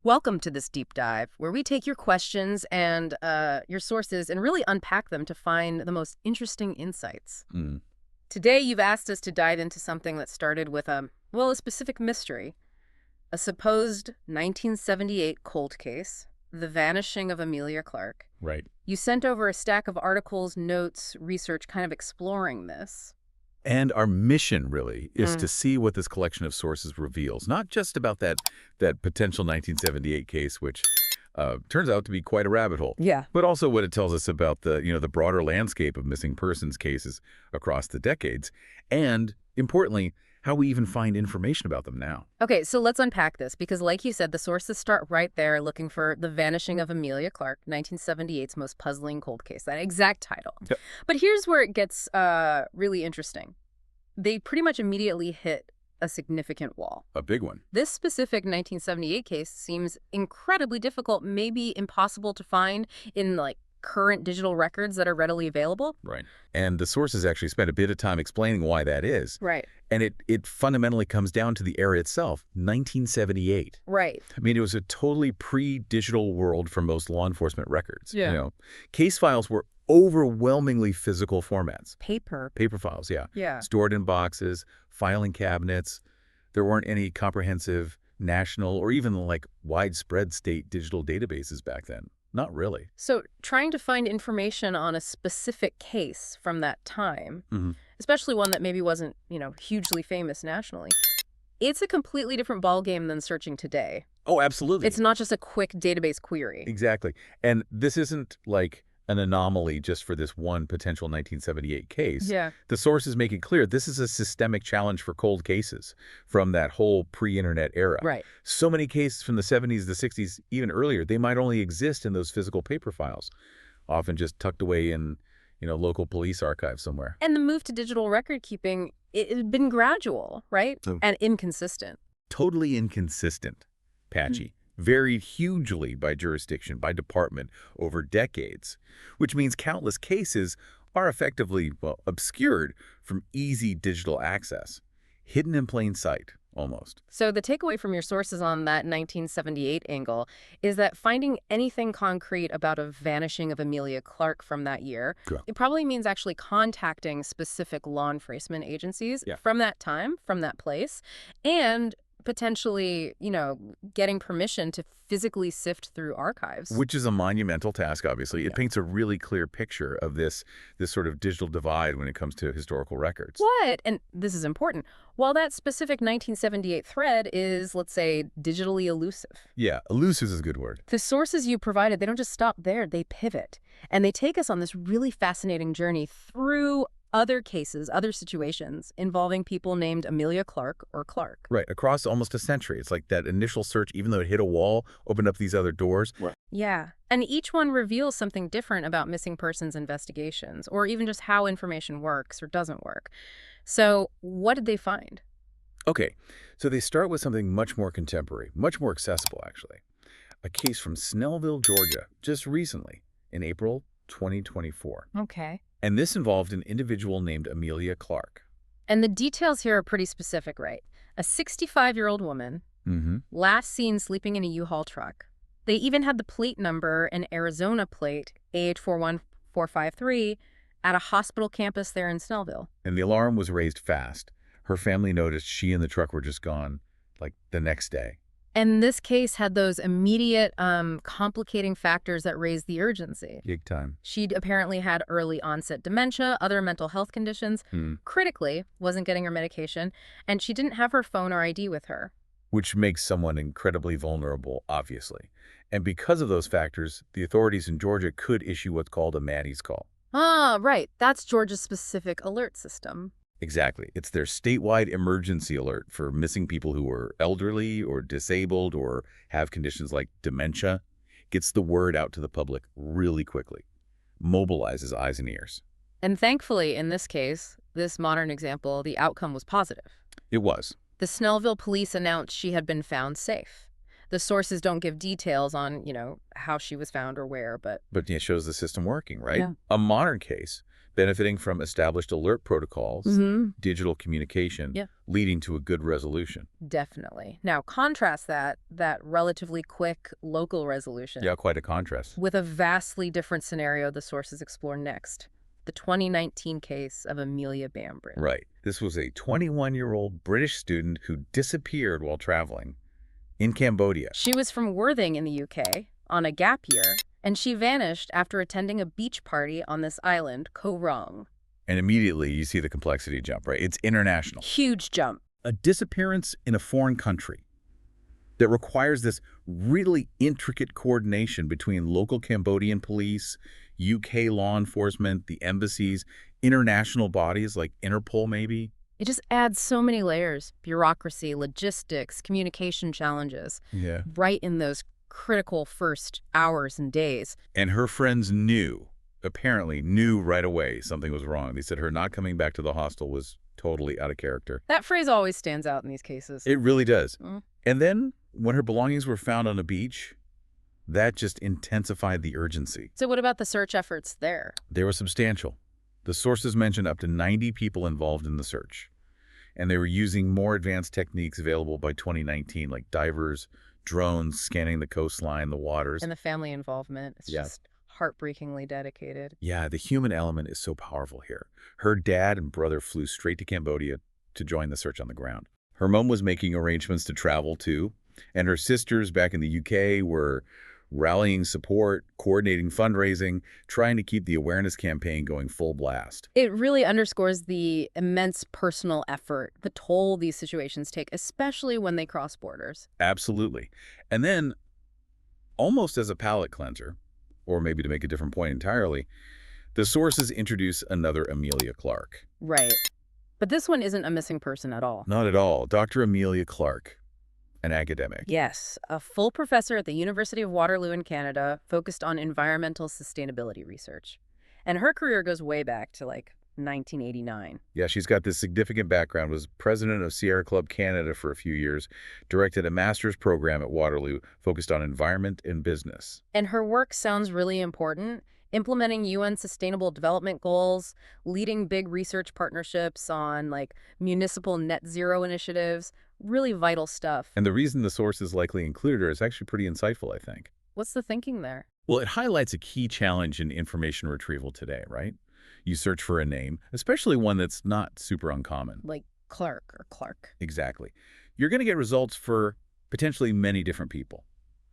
Welcome to this deep dive, where we take your questions and your sources and really unpack them to find the most interesting insights. Mm. Today, you've asked us to dive into something that started with a specific mystery, a supposed 1978 cold case, the vanishing of Amelia Clarke. Right. You sent over a stack of articles, notes, research kind of exploring this. And our mission, really, is Mm. to see what this collection of sources reveals, not just about that potential 1978 case, which turns out to be quite a rabbit hole, Yeah. but also what it tells us about the broader landscape of missing persons cases across the decades, and, importantly, how we even find information about them now. Okay, so let's unpack this because, like you said, the sources start right there looking for the vanishing of Amelia Clarke, 1978's most puzzling cold case, that exact title. Yep. But here's where it gets really interesting. They pretty much immediately hit a significant wall. A big one. This specific 1978 case seems incredibly difficult, maybe impossible to find in current digital records that are readily available. Right. And the sources actually spent a bit of time explaining why that is. Right. And it fundamentally comes down to the era itself, 1978. Right. I mean, it was a totally pre-digital world for most law enforcement records. Yeah. Case files were overwhelmingly physical formats. Paper. Paper files, yeah. Yeah. Stored in boxes, filing cabinets. There weren't any comprehensive national or even widespread state digital databases back then. Not really. So trying to find information on a specific case from that time, Mm-hmm. especially one that maybe wasn't, hugely famous nationally, it's a completely different ballgame than searching today. Oh, absolutely. It's not just a quick database query. Exactly. And this isn't like an anomaly just for this one potential 1978 case. Yeah. The sources make it clear this is a systemic challenge for cold cases from that whole pre-internet era. Right. So many cases from the 70s, the 60s, even earlier, they might only exist in those physical paper files, often just tucked away in, local police archives somewhere. And the move to digital record keeping, it's been gradual, right? Oh. And inconsistent. Totally inconsistent, patchy. Varied hugely by jurisdiction, by department, over decades, which means countless cases are effectively, obscured from easy digital access, hidden in plain sight, almost. So the takeaway from your sources on that 1978 angle is that finding anything concrete about a vanishing of Amelia Clarke from that year, Yeah. it probably means actually contacting specific law enforcement agencies from that time, from that place, and potentially, getting permission to physically sift through archives. Which is a monumental task, obviously. It paints a really clear picture of this sort of digital divide when it comes to historical records. What? And this is important. While that specific 1978 thread is, let's say, digitally elusive. Yeah, elusive is a good word. The sources you provided, they don't just stop there, they pivot. And they take us on this really fascinating journey through other cases, other situations involving people named Amelia Clarke or Clarke. Right, across almost a century. It's like that initial search, even though it hit a wall, opened up these other doors. Right. Yeah. And each one reveals something different about missing persons investigations, or even just how information works or doesn't work. So what did they find? Okay, so they start with something much more contemporary, much more accessible, actually. A case from Snellville, Georgia, just recently, in April 2024. Okay. And this involved an individual named Amelia Clarke. And the details here are pretty specific, right? A 65-year-old woman, last seen sleeping in a U-Haul truck. They even had the plate number, an Arizona plate, AH41453, at a hospital campus there in Snellville. And the alarm was raised fast. Her family noticed she and the truck were just gone, the next day. And this case had those immediate complicating factors that raised the urgency. Big time. She'd apparently had early onset dementia, other mental health conditions, critically wasn't getting her medication, and she didn't have her phone or ID with her. Which makes someone incredibly vulnerable, obviously. And because of those factors, the authorities in Georgia could issue what's called a Maddie's call. Ah, right. That's Georgia's specific alert system. Exactly. It's their statewide emergency alert for missing people who are elderly or disabled or have conditions like dementia. Gets the word out to the public really quickly. Mobilizes eyes and ears. And thankfully, in this case, this modern example, the outcome was positive. It was. The Snellville police announced she had been found safe. The sources don't give details on, how she was found or where, but But it shows the system working, right? Yeah. A modern case benefiting from established alert protocols, digital communication, Yeah. leading to a good resolution. Definitely. Now, contrast that relatively quick local resolution Yeah, quite a contrast. with a vastly different scenario the sources explore next, the 2019 case of Amelia Bambrin. Right. This was a 21-year-old British student who disappeared while traveling in Cambodia. She was from Worthing in the UK on a gap year, and she vanished after attending a beach party on this island, Koh Rong. And immediately you see the complexity jump, right? It's international. Huge jump. A disappearance in a foreign country that requires this really intricate coordination between local Cambodian police, UK law enforcement, the embassies, international bodies like Interpol maybe. It just adds so many layers: bureaucracy, logistics, communication challenges, Yeah. right in those critical first hours and days. And her friends apparently knew right away something was wrong. They said her not coming back to the hostel was totally out of character. That phrase always stands out in these cases. It really does. Mm. And then when her belongings were found on a beach, that just intensified the urgency. So what about the search efforts there? They were substantial. The sources mentioned up to 90 people involved in the search. And they were using more advanced techniques available by 2019, like divers, drones scanning the coastline, the waters. And the family involvement. It's Yeah. just heartbreakingly dedicated. Yeah, the human element is so powerful here. Her dad and brother flew straight to Cambodia to join the search on the ground. Her mom was making arrangements to travel too, and her sisters back in the UK were rallying support, coordinating fundraising, trying to keep the awareness campaign going full blast. It really underscores the immense personal effort, the toll these situations take, especially when they cross borders. Absolutely. And then, almost as a palate cleanser, or maybe to make a different point entirely, the sources introduce another Amelia Clarke. Right. But this one isn't a missing person at all. Not at all. Dr. Amelia Clarke, an academic. Yes, a full professor at the University of Waterloo in Canada, focused on environmental sustainability research. And her career goes way back to, 1989. Yeah, she's got this significant background, was president of Sierra Club Canada for a few years, directed a master's program at Waterloo focused on environment and business. And her work sounds really important, implementing UN Sustainable Development Goals, leading big research partnerships on, municipal net zero initiatives, really vital stuff. And the reason the sources likely included her is actually pretty insightful, I think. What's the thinking there? Well, it highlights a key challenge in information retrieval today, right? You search for a name, especially one that's not super uncommon. Like Clarke or Clark. Exactly. You're going to get results for potentially many different people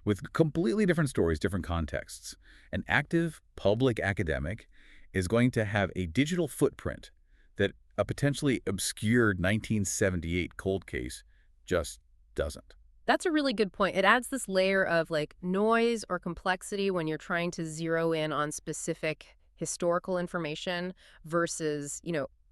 with completely different stories, different contexts. An active public academic is going to have a digital footprint that a potentially obscure 1978 cold case just doesn't. That's a really good point. It adds this layer of noise or complexity when you're trying to zero in on specific historical information versus,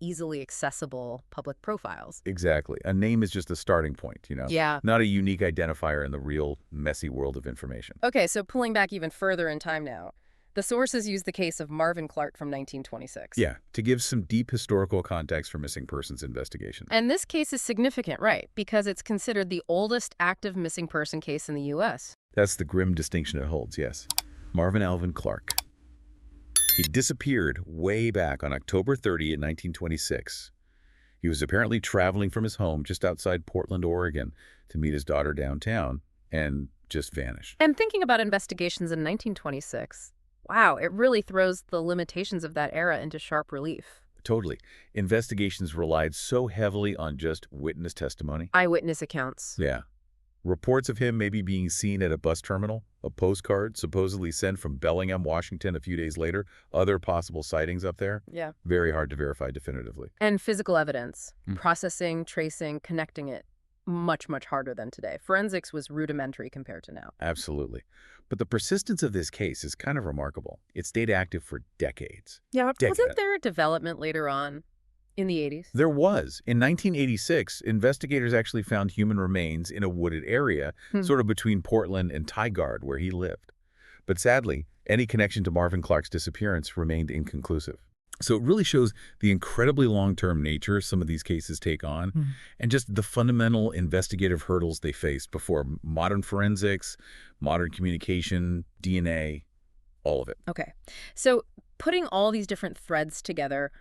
easily accessible public profiles. Exactly. A name is just a starting point, Yeah. Not a unique identifier in the real messy world of information. Okay, so pulling back even further in time now, the sources use the case of Marvin Clarke from 1926. Yeah, to give some deep historical context for missing persons investigations. And this case is significant, right? Because it's considered the oldest active missing person case in the U.S. That's the grim distinction it holds, yes. Marvin Alvin Clarke. He disappeared way back on October 30, 1926. He was apparently traveling from his home just outside Portland, Oregon, to meet his daughter downtown, and just vanished. And thinking about investigations in 1926, wow, it really throws the limitations of that era into sharp relief. Totally. Investigations relied so heavily on just witness testimony. Eyewitness accounts. Yeah. Reports of him maybe being seen at a bus terminal, a postcard supposedly sent from Bellingham, Washington a few days later, other possible sightings up there. Yeah. Very hard to verify definitively. And physical evidence, processing, tracing, connecting it, much, much harder than today. Forensics was rudimentary compared to now. Absolutely. But the persistence of this case is kind of remarkable. It stayed active for decades. Yeah, wasn't there a development later on in the 80s? There was. In 1986, investigators actually found human remains in a wooded area, sort of between Portland and Tigard, where he lived. But sadly, any connection to Marvin Clarke's disappearance remained inconclusive. So it really shows the incredibly long-term nature some of these cases take on, and just the fundamental investigative hurdles they face before modern forensics, modern communication, DNA, all of it. Okay. So putting all these different threads together,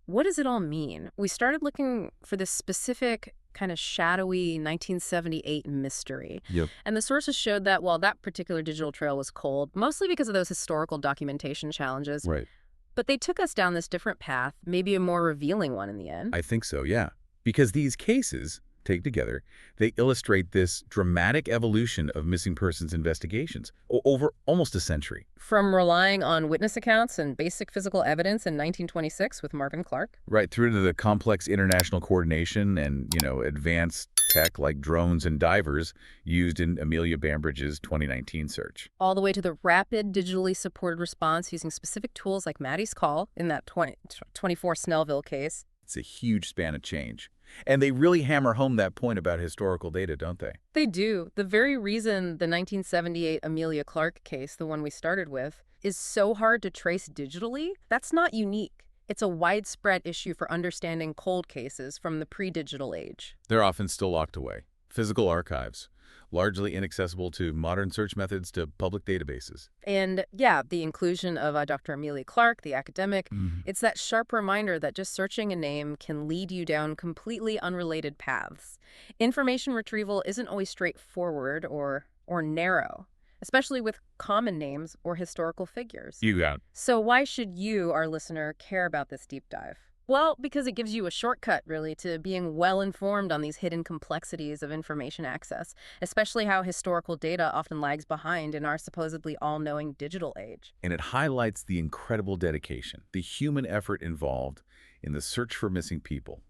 what does it all mean? We started looking for this specific kind of shadowy 1978 mystery. Yep. And the sources showed that while that particular digital trail was cold, mostly because of those historical documentation challenges, Right. but they took us down this different path, maybe a more revealing one in the end. I think so, yeah. Because these cases, taken together, they illustrate this dramatic evolution of missing persons investigations over almost a century. From relying on witness accounts and basic physical evidence in 1926 with Marvin Clarke. Right through to the complex international coordination and, advanced tech like drones and divers used in Amelia Bambridge's 2019 search. All the way to the rapid digitally supported response using specific tools like Maddie's call in that 24 Snellville case. It's a huge span of change. And they really hammer home that point about historical data, don't they? They do. The very reason the 1978 Amelia Clarke case, the one we started with, is so hard to trace digitally, that's not unique. It's a widespread issue for understanding cold cases from the pre-digital age. They're often still locked away. Physical archives, largely inaccessible to modern search methods to public databases. And yeah, the inclusion of Dr. Amelia Clarke, the academic, it's that sharp reminder that just searching a name can lead you down completely unrelated paths. Information retrieval isn't always straightforward or narrow, especially with common names or historical figures. You got it. So why should you, our listener, care about this deep dive? Well, because it gives you a shortcut, really, to being well-informed on these hidden complexities of information access, especially how historical data often lags behind in our supposedly all-knowing digital age. And it highlights the incredible dedication, the human effort involved in the search for missing people.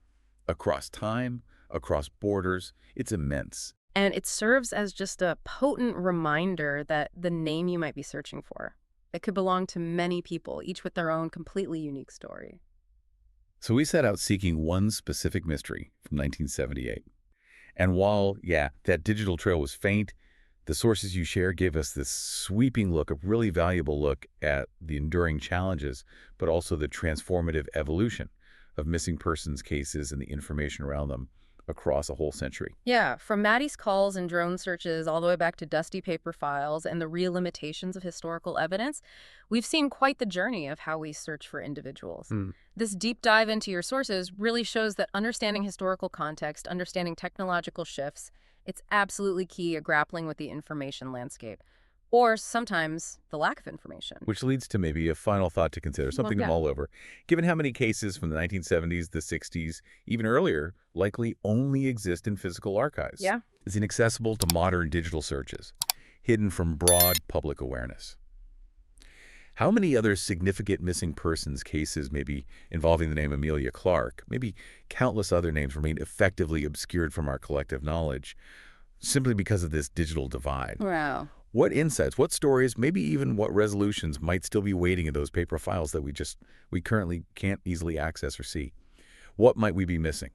Across time, across borders, it's immense. And it serves as just a potent reminder that the name you might be searching for, it could belong to many people, each with their own completely unique story. So we set out seeking one specific mystery from 1978. And while, that digital trail was faint, the sources you share give us this sweeping look, a really valuable look at the enduring challenges, but also the transformative evolution of missing persons cases and the information around them across a whole century. Yeah, from Maddie's calls and drone searches all the way back to dusty paper files and the real limitations of historical evidence, we've seen quite the journey of how we search for individuals. This deep dive into your sources really shows that understanding historical context, understanding technological shifts, it's absolutely key to grappling with the information landscape. Or sometimes the lack of information. Which leads to maybe a final thought to consider, something to mull over. Given how many cases from the 1970s, the 60s, even earlier, likely only exist in physical archives. It's inaccessible to modern digital searches, hidden from broad public awareness. How many other significant missing persons cases, maybe involving the name Amelia Clarke, maybe countless other names, remain effectively obscured from our collective knowledge simply because of this digital divide? Wow. What insights, what stories, maybe even what resolutions might still be waiting in those paper files that we currently can't easily access or see? What might we be missing?